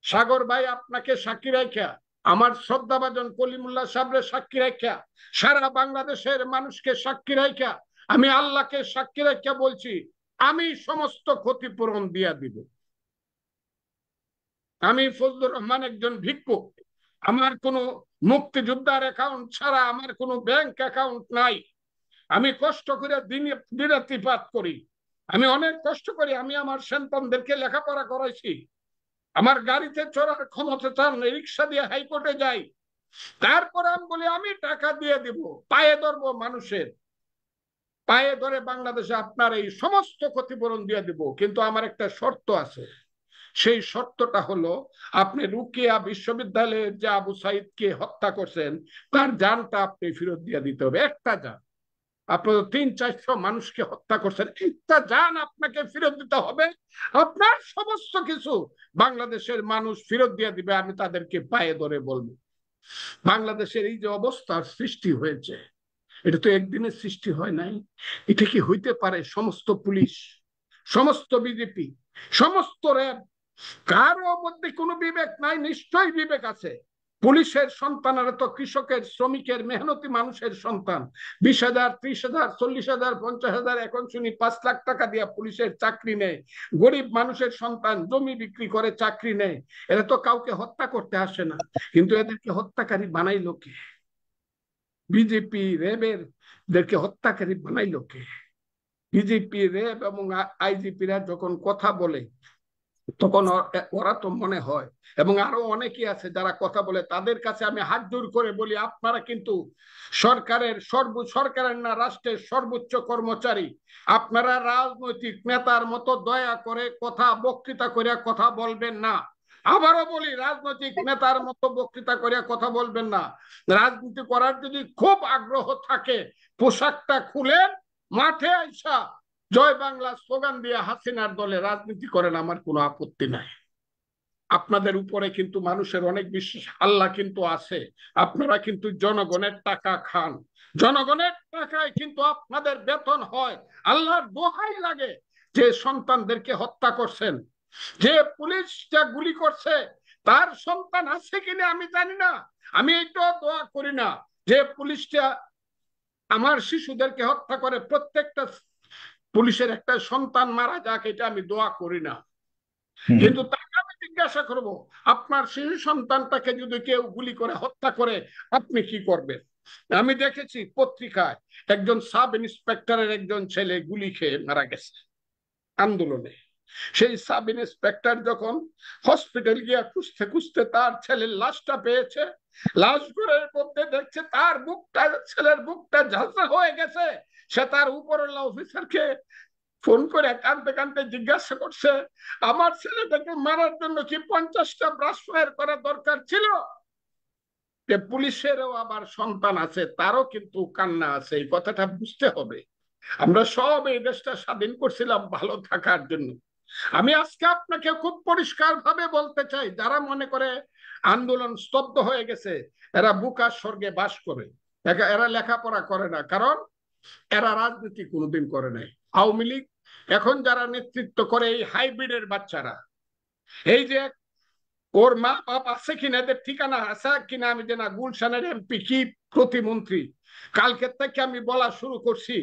সাগর ভাই আপনাকে সাক্ষী রাখা, আমার শ্রদ্ধাভাজন কলিমুল্লাহ সাহেবের সাক্ষী রাখা, সারা বাংলাদেশের মানুষকে সাক্ষী রাখা, আমি আল্লাহকে সাক্ষী রাখা বলছি, আমি সমস্ত ক্ষতিপূরণ দিয়া দিব। আমি ফজলুর রহমান একজন ভিক্ষুক, আমার কোনো মুক্তিযোদ্ধার অ্যাকাউন্ট ছাড়া আমার কোনো ব্যাংক অ্যাকাউন্ট নাই। আমি কষ্ট করে দিনাতিপাত করি, আমি অনেক কষ্ট করি। আমি আমার সন্তানদেরকে লেখাপড়া করাইছি, আমার গাড়িতে চড়ার ক্ষমতা চান, রিক্সা দিয়ে হাইকোর্টে যাই। তারপর আমি বলি আমি টাকা দিয়ে দিব, পায়ে ধরবো, মানুষের পায়ে ধরে বাংলাদেশে আপনার এই সমস্ত ক্ষতিপূরণ দিয়ে দিব, কিন্তু আমার একটা শর্ত আছে। সেই শর্তটা হলো, আপনি রুকিয়া বিশ্ববিদ্যালয়ের যে আবু সাইদকে হত্যা করছেন, তার জানটা আপনি ফেরত দিয়ে দিতে হবে। একটা জান, আপনার 300-400 মানুষকে হত্যা করছেন, একটা জান আপনাকে ফেরত দিতে হবে। আপনার সমস্ত কিছু বাংলাদেশের মানুষ ফেরত দিয়ে দিবে, আমি তাদেরকে পায়ে ধরে বলবো। বাংলাদেশের এই যে অবস্থার সৃষ্টি হয়েছে, এটা তো একদিনের সৃষ্টি হয় নাই। এটা কি হইতে পারে সমস্ত পুলিশ, সমস্ত বিজেপি, সমস্ত র্যাব, কারো মধ্যে কোনো বিবেক নাই? নিশ্চয়ই বিবেক আছে। পুলিশের সন্তানেরা তো কৃষকের, শ্রমিকের, মেহনতি মানুষের সন্তান। 20,000, 30,000, 40,000, 50,000, এখন শুনি 5 লাখ টাকা দিয়ে পুলিশের চাকরি নেয়। গরিব মানুষের সন্তান জমি বিক্রি করে চাকরি নেয়। এরা তো কাউকে হত্যা করতে আসে না, কিন্তু এদেরকে হত্যাকারী বানাইলো কে? বিজেপি র্যাবের দেরকে হত্যাকারী বানাইলো কে? বিজেপি র্যাব এবং আইজিপিরা যখন কথা বলে, তখন ওরা তো মনে হয়, এবং আরো অনেকেই আছে যারা কথা বলে, তাদের কাছে আমি হাত জোর করে বলি, আপনারা কিন্তু সরকারের না, রাষ্ট্রের সর্বোচ্চ কর্মচারী। আপনারা রাজনৈতিক নেতার মতো দয়া করে কথা, বক্তৃতা করে কথা বলবেন না। আবারও বলি, রাজনৈতিক নেতার মতো বক্তৃতা করে কথা বলবেন না। রাজনীতি করার যদি খুব আগ্রহ থাকে, পোশাকটা খুলেন, মাঠে আইসা জয় বাংলা স্লোগান দিয়ে হাসিনার দলে রাজনীতি করেন, আমার কোনো আপত্তি নাই। আপনাদের উপরে কিন্তু মানুষের অনেক বিশ্বাস, আল্লাহ কিন্তু আছে। আপনারা কিন্তু জনগণের টাকা খান, জনগণের টাকায় কিন্তু আপনাদের বেতন হয়। আল্লাহর দোহাই লাগে, যে সন্তানদেরকে হত্যা করছেন, যে পুলিশটা গুলি করছে, তার সন্তান আছে কিনা আমি জানি না। আমি এইটাও দোয়া করি না যে পুলিশটা আমার শিশুদেরকে হত্যা করে প্রত্যেকটা পুলিশের একটা সন্তান মারা যাক, এটা আমি দোয়া করি না। কিন্তু তাকে আমি জিজ্ঞাসা করব, আপনার শিশু সন্তানটাকে যদি কেউ গুলি করে হত্যা করে, আপনি কি করবেন? আমি দেখেছি পত্রিকায়, একজন সাব ইন্সপেক্টরের একজন ছেলে গুলি খেয়ে মারা গেছে আন্দোলনে। সেই সাব ইন্সপেক্টর যখন হসপিটাল গিয়া খুঁজতে খুঁজতে তার ছেলের লাশটা পেয়েছে, লাশগুলোর মধ্যে দেখছে তার বুকটা, ছেলের বুকটা ঝাঁঝরা হয়ে গেছে। সে তার উপরওয়ালা অফিসারকে ফোন করে কাঁদতে কাঁদতে জিজ্ঞাসা করছে, আমার ছেলেটাকে মারার জন্য কি 50টা ব্রাশ ফায়ার করা দরকার ছিল? যে পুলিশেরও আবার সন্তান আছে, তারও কিন্তু কান্না আছে, এই কথাটা বুঝতে হবে। আমরা সব এই দেশটা স্বাধীন করছিলাম ভালো থাকার জন্য। আমি আজকে আপনাকে খুব পরিষ্কার ভাবে বলতে চাই, যারা মনে করে আন্দোলন স্তব্ধ হয়ে গেছে, এরা বুকার স্বর্গে বাস করে। এরা লেখাপড়া করে না, কারণ এরা রাজনীতি কোনোদিন করে নাই। আওয়ামী লীগ এখন যারা নেতৃত্ব করে, এই হাইব্রিডের বাচ্চারা, এই যে ওর মা বাপ আছে কিনা, এদের ঠিকানা আছে কিনা আমি জানা, গুলশানের এমপি কি প্রতিমন্ত্রী, কালকে থেকে আমি বলা শুরু করছি।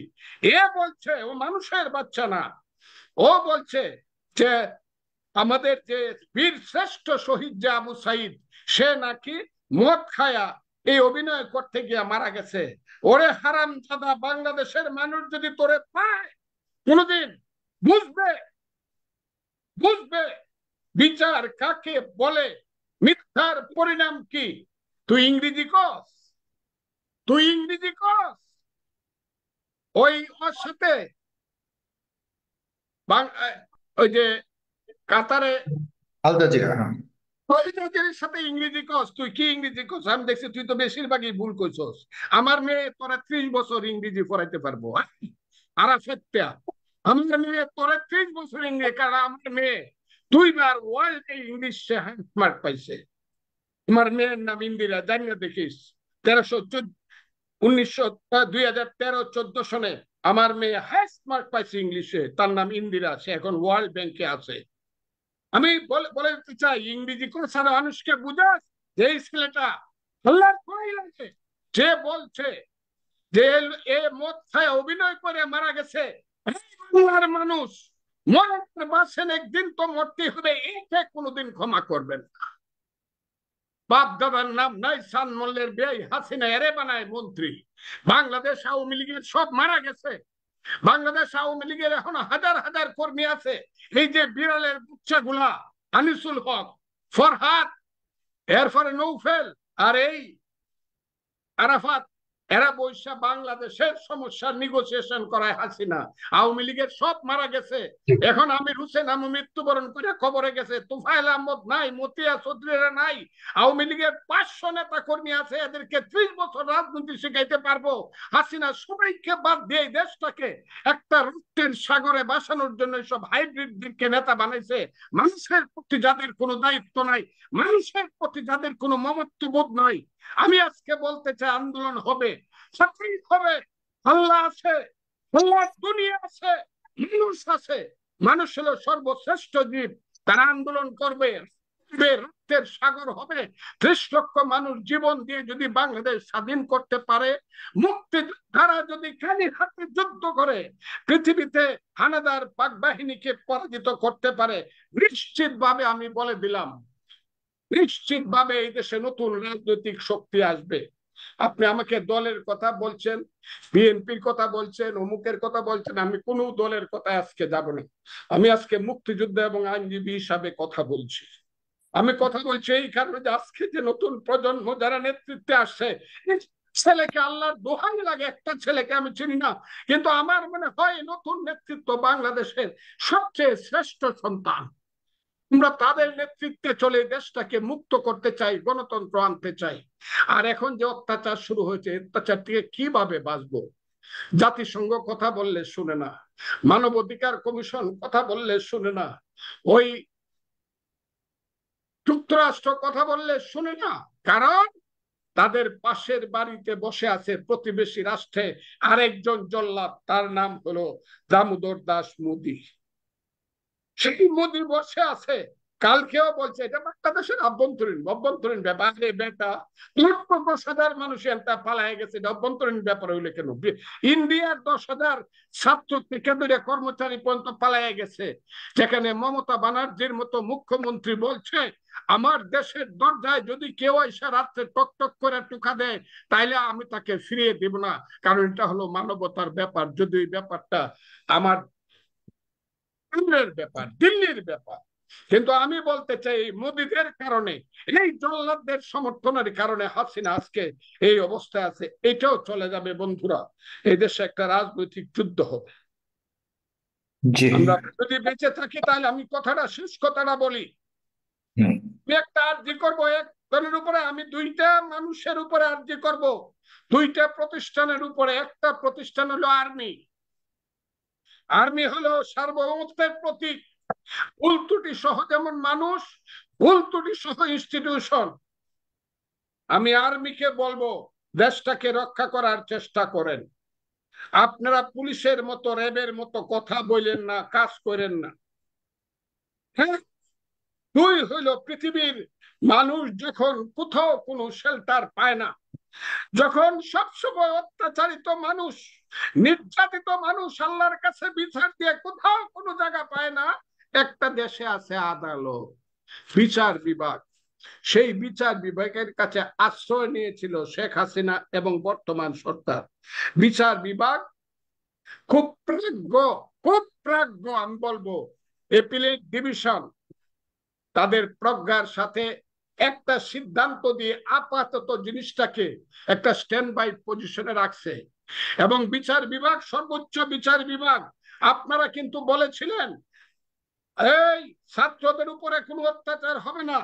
এ বলছে ও মানুষের বাচ্চা না, ও বলছে যে আমাদের যে বীর শ্রেষ্ঠ শহীদ যে আবু সাইদ, সে নাকি মদ খায়া এই অভিনয় করতে গিয়ে মারা গেছে। ওরে হারামজাদা, বাংলাদেশের মানুষ যদি তোরে পায় কোনদিন বুঝবে, বুঝবে বিচার কাকে বলে, মিথ্যার পরিণাম কি। তুই ইংরেজি কস, তুই ইংরেজি কস, ওই ওর সাথে ওই যে কাতারে আল জাজিরা, হ্যাঁ। সাথে ইংরেজি কস, তুই কি ইংরেজি কস? আমি দেখছি তুই তো বেশিরভাগই ভুল কইছস। আমার মেয়ে তোরা 30 বছর ইংরেজি পড়াইতে পারবো, আরাফেত্যা। আমার মেয়ে তোরা 30 বছর ইংরেজি, কারণ আমার মেয়ে 2বার ওয়ার্ল্ডে ইংলিশে হ্যান্ড মার্ক পাইছে। আমার মেয়ের নাম ইন্দিরা, জানিয়ে দেখিস। 2013-14 সনে আমার মেয়ে হাইস্ট মার্ক পাইছে ইংলিশে, তার নাম ইন্দিরা, সে এখন ওয়ার্ল্ড ব্যাংকে আছে। আমি বলে দিতে চাই, ইংরেজি করে সারা মানুষকে বুঝাস যে এই ছেলেটা আল্লাহর ভয় লাগে, যে বলছে যে এ মদ খায় অভিনয় করে মারা গেছে, বাংলার মানুষ মরণের বাসেন একদিন তো মরতে হবে, এইটা কোনোদিন ক্ষমা করবেন না। বাপ দাদার নাম নাই, সান মোল্লের বেই হাসিনা এরে বানায় মন্ত্রী। বাংলাদেশ আওয়ামী লীগের সব মারা গেছে। বাংলাদেশ আওয়ামী লীগের এখন হাজার হাজার কর্মী আছে। এই যে বিড়ালের বাচ্চাগুলা, আনিসুল হক, ফরহাদ, এরপরে নৌফেল, আর এই আরাফাত, এরা বৈশা বাংলাদেশের সমস্যার নেগোসিয়েশন করায় হাসিনা। আওয়ামী লীগের সব মারা গেছে। এখন আমির হোসেন আমি মৃত্যুবরণ করে খবরে গেছে, তুফাইল আহমদ নাই, মতিয়া চৌধুরীরা নাই। আওয়ামী লীগের 500 নেতা কর্মী আছে, এদেরকে 30 বছর রাজনীতি শিখাইতে পারবো। হাসিনা সবাইকে বাদ দিয়ে দেশটাকে একটা রক্তের সাগরে বাসানোর জন্য সব হাইব্রিডদেরকে নেতা বানাইছে। মানুষের প্রতি যাদের কোনো দায়িত্ব নাই, মানুষের প্রতি যাদের কোনো মমত্ববোধ নাই। আমি আজকে বলতে চাই, আন্দোলন হবে, হবে। আল্লাহ আছে, আল্লাহ দুনিয়া আছে, মানুষ আছে। মানুষ হলো সর্বশ্রেষ্ঠ জীব। তারা আন্দোলন করবে, রক্তের সাগর হবে। 30 লক্ষ মানুষ জীবন দিয়ে যদি বাংলাদেশ স্বাধীন করতে পারে, মুক্তি ধারা যদি খালি হাতে যুদ্ধ করে পৃথিবীতে হানাদার পাক বাহিনীকে পরাজিত করতে পারে, নিশ্চিতভাবে আমি বলে দিলাম, নিশ্চিতভাবে এই দেশে নতুন রাজনৈতিক শক্তি আসবে। আপনি আমাকে দলের কথা বলছেন, বিএনপির কথা বলছেন, অমুকের কথা বলছেন, আমি কোন দলের কথা আজকে যাব না। আমি আজকে মুক্তিযুদ্ধ এবং আইনজীবী হিসাবে কথা বলছি। আমি কথা বলছি এই কারণে যে আজকে যে নতুন প্রজন্ম যারা নেতৃত্বে আসছে, ছেলেকে আল্লাহর দোহাই লাগে, একটা ছেলেকে আমি চিনি না, কিন্তু আমার মনে হয় নতুন নেতৃত্ব বাংলাদেশের সবচেয়ে শ্রেষ্ঠ সন্তান। আমরা তাদের নেতৃত্বে চলে দেশটাকে মুক্ত করতে চাই, গণতন্ত্র আনতে চাই। আর এখন যে অত্যাচার শুরু হয়েছে, অত্যাচার থেকে কিভাবে বাঁচবো? জাতিসংঘ কথা বললে শুনে না, মানবাধিকার কমিশন কথা বললে শুনে না, ওই যুক্তরাষ্ট্র কথা বললে শুনে না। কারণ তাদের পাশের বাড়িতে বসে আছে প্রতিবেশী রাষ্ট্রে আরেকজন জল্লাদ, তার নাম হলো দামোদর দাস মোদী। সেই মোদী বসে আছে, কালকেও বলছে এটা বাংলাদেশের অভ্যন্তরীণ ব্যাপার। বেটা 10,000 মানুষ এটা পালায় গেছে, এটা অভ্যন্তরীণ ব্যাপার হইলে কেন? ইন্ডিয়ার 10,000 ছাত্র থেকে ধরে কর্মচারী পর্যন্ত পালায় গেছে, যেখানে মমতা ব্যানার্জির মতো মুখ্যমন্ত্রী বলছে আমার দেশের দরজায় যদি কেউ এসে রাত্রে টক টক করে টুকা দেয় তাইলে আমি তাকে ফিরিয়ে দিব না, কারণ এটা হলো মানবতার ব্যাপার। যদি এই ব্যাপারটা আমার ব্যাপার, দিল্লির ব্যাপার। কিন্তু আমি বলতে চাই মোদীদের কারণে, এই জল্লাদদের সমর্থনের কারণে হাসিনা আজকে এই অবস্থায় আছে। এটাও চলে যাবে বন্ধুরা, এই দেশে একটা রাজনৈতিক যুদ্ধ হবে। আমরা যদি বেঁচে থাকি তাহলে আমি শেষ কথাটা বলি। আমি একটা আর্জি করবো একজনের উপরে, আমি 2টা মানুষের উপরে আর্জি করব, 2টা প্রতিষ্ঠানের উপরে। একটা প্রতিষ্ঠান হলো আর্মি। আর্মি হলো সার্বভৌমত্বের প্রতীক। ভুল ত্রুটি সহ যেমন মানুষ, ভুল ত্রুটি সহ ইনস্টিটিউশন। আমি আর্মিকে বলবো দেশটাকে রক্ষা করার চেষ্টা করেন। আপনারা পুলিশের মতো, র্যাবের মতো কথা বলেন না, কাজ করেন না। হ্যাঁ, 2 হইল পৃথিবীর মানুষ যখন কোথাও কোনো শেল্টার পায় না, যখন সবসময় অত্যাচারিত মানুষ, নির্যাতিত মানুষ আল্লাহর কাছে বিচার দিয়ে কোথাও কোনো জায়গা পায় না, একটা দেশে আছে আদালত, বিচার বিভাগ। সেই বিচার বিভাগের কাছে আশ্রয় নিয়েছিল শেখ হাসিনা এবং বর্তমান সরকার। বিচার বিভাগ খুব প্রাজ্ঞ আমি বলবো। এপিলেট ডিভিশন তাদের প্রজ্ঞার সাথে একটা সিদ্ধান্ত দিয়ে আপাতত জিনিসটাকে একটা স্ট্যান্ড বাই পজিশনে রাখছে। এবং বিচার বিভাগ, সর্বোচ্চ বিচার বিভাগ, আপনারা কিন্তু বলেছিলেন এই ছাত্রদের উপরে কোনো অত্যাচার হবে না,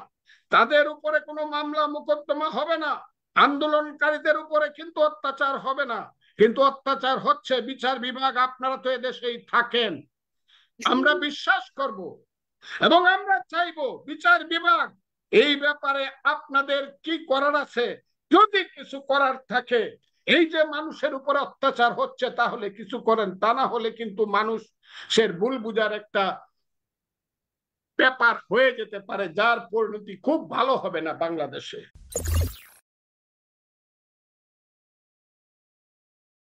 তাদের উপরে কোনো মামলা মোকদ্দমা হবে না, আন্দোলনকারীদের উপরে কিন্তু অত্যাচার হবে না, কিন্তু অত্যাচার হচ্ছে। বিচার বিভাগ, আপনারা তো এদেশেই থাকেন, আমরা বিশ্বাস করব এবং আমরা চাইবো বিচার বিভাগ এই ব্যাপারে আপনাদের কি করার আছে, যদি কিছু করার থাকে, এই যে মানুষের উপর অত্যাচার হচ্ছে তাহলে কিছু করেন, তা না হলে কিন্তু মানুষের ভুল বুঝার একটা পেপার হয়ে যেতে পারে, যার পরিণতি খুব ভালো হবে না বাংলাদেশে।